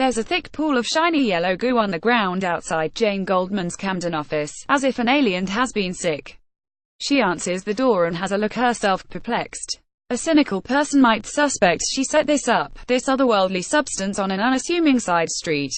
There's a thick pool of shiny yellow goo on the ground outside Jane Goldman's Camden office, as if an alien has been sick. She answers the door and has a look herself, perplexed. A cynical person might suspect she set this otherworldly substance on an unassuming side street.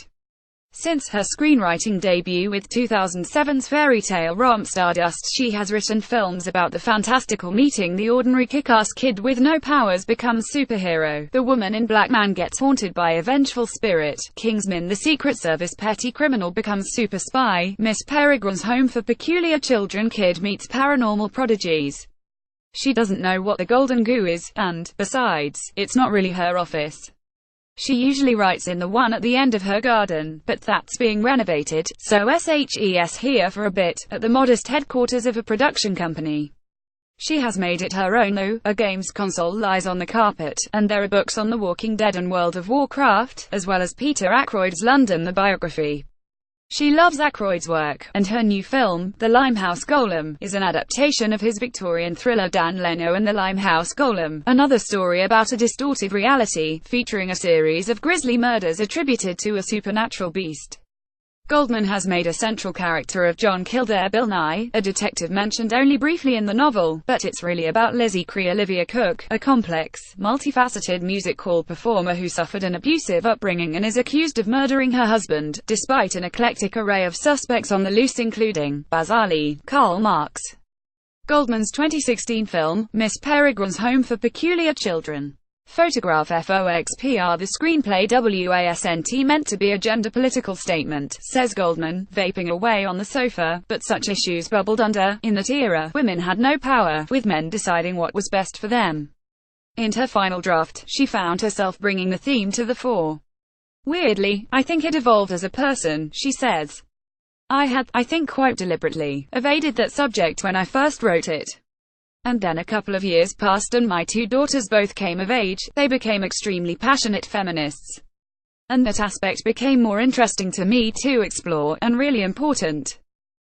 Since her screenwriting debut with 2007's fairy tale romp Stardust, she has written films about the fantastical meeting the ordinary kick-ass kid with no powers becomes superhero, The Woman in Black man gets haunted by a vengeful spirit, Kingsman the Secret Service petty criminal becomes super spy, Miss Peregrine's Home for Peculiar Children kid meets paranormal prodigies. She doesn't know what the golden goo is, and, besides, it's not really her office. She usually writes in the one at the end of her garden, but that's being renovated, so she's here for a bit, at the modest headquarters of a production company. She has made it her own though, a games console lies on the carpet, and there are books on The Walking Dead and World of Warcraft, as well as Peter Ackroyd's London the biography. She loves Ackroyd's work, and her new film, The Limehouse Golem, is an adaptation of his Victorian thriller Dan Leno and the Limehouse Golem, another story about a distorted reality, featuring a series of grisly murders attributed to a supernatural beast. Goldman has made a central character of John Kildare Bill Nye, a detective mentioned only briefly in the novel, but it's really about Lizzie Cree Olivia Cook, a complex, multifaceted music hall performer who suffered an abusive upbringing and is accused of murdering her husband, despite an eclectic array of suspects on the loose including Baz Ali, Karl Marx. Goldman's 2016 film, Miss Peregrine's Home for Peculiar Children. Photograph FOXPR. The screenplay wasn't meant to be a gender-political statement, says Goldman, vaping away on the sofa, but such issues bubbled under. In that era, women had no power, with men deciding what was best for them. In her final draft, she found herself bringing the theme to the fore. Weirdly, I think it evolved as a person, she says. I think quite deliberately, evaded that subject when I first wrote it. And then a couple of years passed and my two daughters both came of age, they became extremely passionate feminists. And that aspect became more interesting to me to explore, and really important.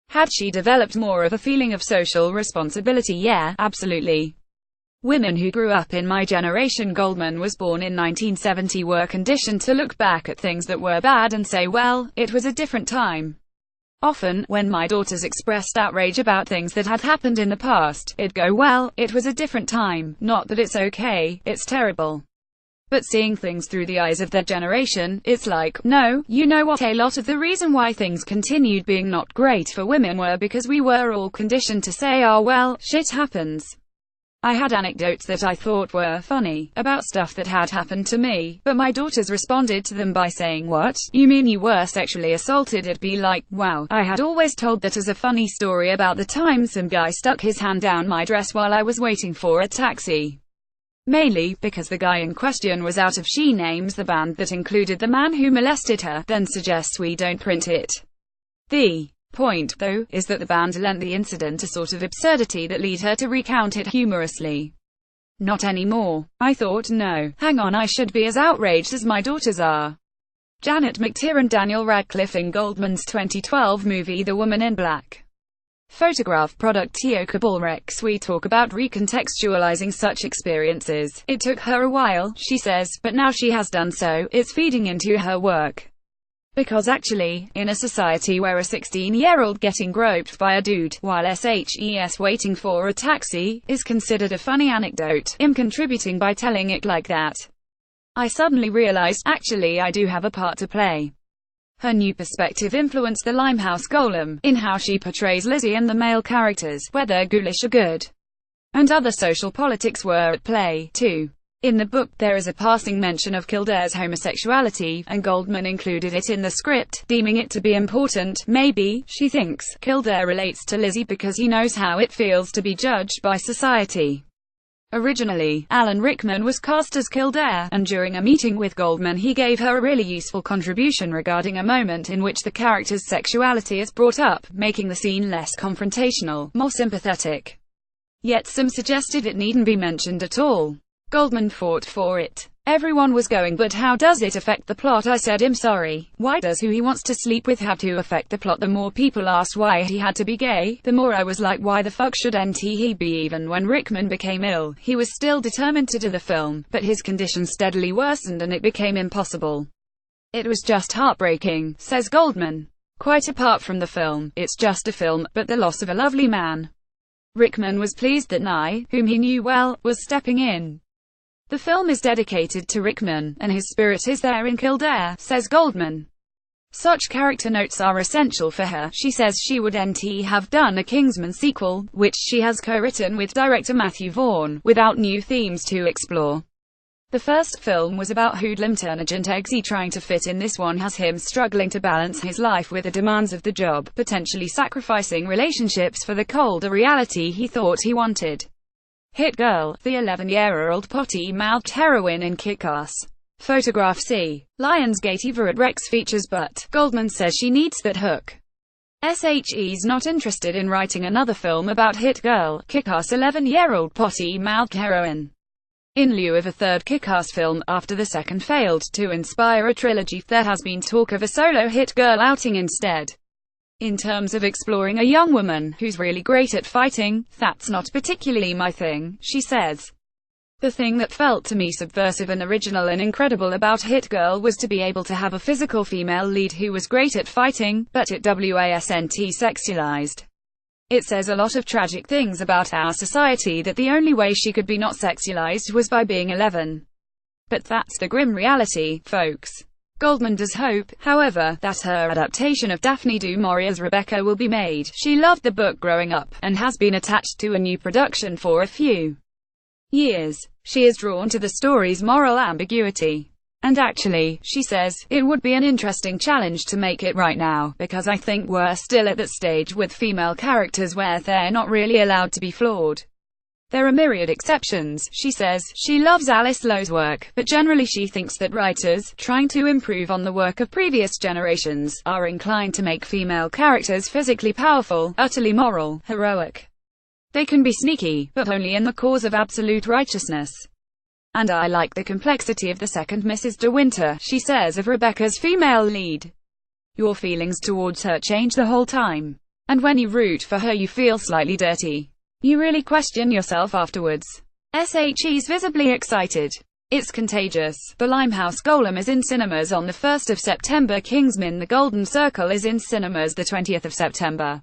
Had she developed more of a feeling of social responsibility? Yeah, absolutely. Women who grew up in my generation, Goldman was born in 1970, were conditioned to look back at things that were bad and say, well, it was a different time. Often, when my daughters expressed outrage about things that had happened in the past, it'd go, well, it was a different time, not that it's okay, it's terrible. But seeing things through the eyes of their generation, it's like, no, you know what, a lot of the reason why things continued being not great for women were because we were all conditioned to say, oh well, shit happens. I had anecdotes that I thought were funny, about stuff that had happened to me, but my daughters responded to them by saying, what, you mean you were sexually assaulted? It'd be like, wow, I had always told that as a funny story about the time some guy stuck his hand down my dress while I was waiting for a taxi. Mainly, because the guy in question was out of She names the band that included the man who molested her, then suggests we don't print it. The point, though, is that the band lent the incident a sort of absurdity that led her to recount it humorously. Not anymore. I thought, no, hang on, I should be as outraged as my daughters are. Janet McTeer and Daniel Radcliffe in Goldman's 2012 movie The Woman in Black. Photograph product Tioka Bulrex. We talk about recontextualizing such experiences. It took her a while, she says, but now she has done so, it's feeding into her work. Because actually, in a society where a 16-year-old getting groped by a dude, while she's waiting for a taxi, is considered a funny anecdote, I'm contributing by telling it like that. I suddenly realized, actually I do have a part to play. Her new perspective influenced The Limehouse Golem, in how she portrays Lizzie and the male characters, whether ghoulish or good. And other social politics were at play, too. In the book, there is a passing mention of Kildare's homosexuality, and Goldman included it in the script, deeming it to be important. Maybe, she thinks, Kildare relates to Lizzie because he knows how it feels to be judged by society. Originally, Alan Rickman was cast as Kildare, and during a meeting with Goldman he gave her a really useful contribution regarding a moment in which the character's sexuality is brought up, making the scene less confrontational, more sympathetic. Yet some suggested it needn't be mentioned at all. Goldman fought for it. Everyone was going, but how does it affect the plot? I said, I'm sorry. Why does who he wants to sleep with have to affect the plot? The more people asked why he had to be gay, the more I was like, why the fuck shouldn't he be? Even when Rickman became ill, he was still determined to do the film, but his condition steadily worsened and it became impossible. "It was just heartbreaking," says Goldman. "Quite apart from the film, it's just a film, but the loss of a lovely man." Rickman was pleased that Nye, whom he knew well, was stepping in. "The film is dedicated to Rickman, and his spirit is there in Kildare," says Goldman. "Such character notes are essential for her." She says she would have done a Kingsman sequel, which she has co-written with director Matthew Vaughn, without new themes to explore. The first film was about hoodlum agent Eggsy trying to fit in. This one has him struggling to balance his life with the demands of the job, potentially sacrificing relationships for the colder reality he thought he wanted. Hit Girl, the 11-year-old potty-mouthed heroine in Kick-Ass. Photograph C. Lionsgate Everett Rex features, but Goldman says she needs that hook. SHE's not interested in writing another film about Hit Girl, Kick-Ass 11-year-old potty-mouthed heroine. In lieu of a third Kick-Ass film, after the second failed to inspire a trilogy, there has been talk of a solo Hit Girl outing instead. "In terms of exploring a young woman who's really great at fighting, that's not particularly my thing," she says. "The thing that felt to me subversive and original and incredible about Hit Girl was to be able to have a physical female lead who was great at fighting, but it wasn't sexualized. It says a lot of tragic things about our society that the only way she could be not sexualized was by being 11. But that's the grim reality, folks." Goldman does hope, however, that her adaptation of Daphne du Maurier's Rebecca will be made. She loved the book growing up, and has been attached to a new production for a few years. She is drawn to the story's moral ambiguity. "And actually," she says, "it would be an interesting challenge to make it right now, because I think we're still at that stage with female characters where they're not really allowed to be flawed. There are myriad exceptions," she says. She loves Alice Lowe's work, but generally she thinks that writers, trying to improve on the work of previous generations, are inclined to make female characters physically powerful, utterly moral, heroic. They can be sneaky, but only in the cause of absolute righteousness. "And I like the complexity of the second Mrs. De Winter," she says of Rebecca's female lead. "Your feelings towards her change the whole time. And when you root for her you feel slightly dirty. You really question yourself afterwards." SHE's visibly excited. "It's contagious." The Limehouse Golem is in cinemas on the 1st of September. Kingsman: The Golden Circle is in cinemas the 20th of September.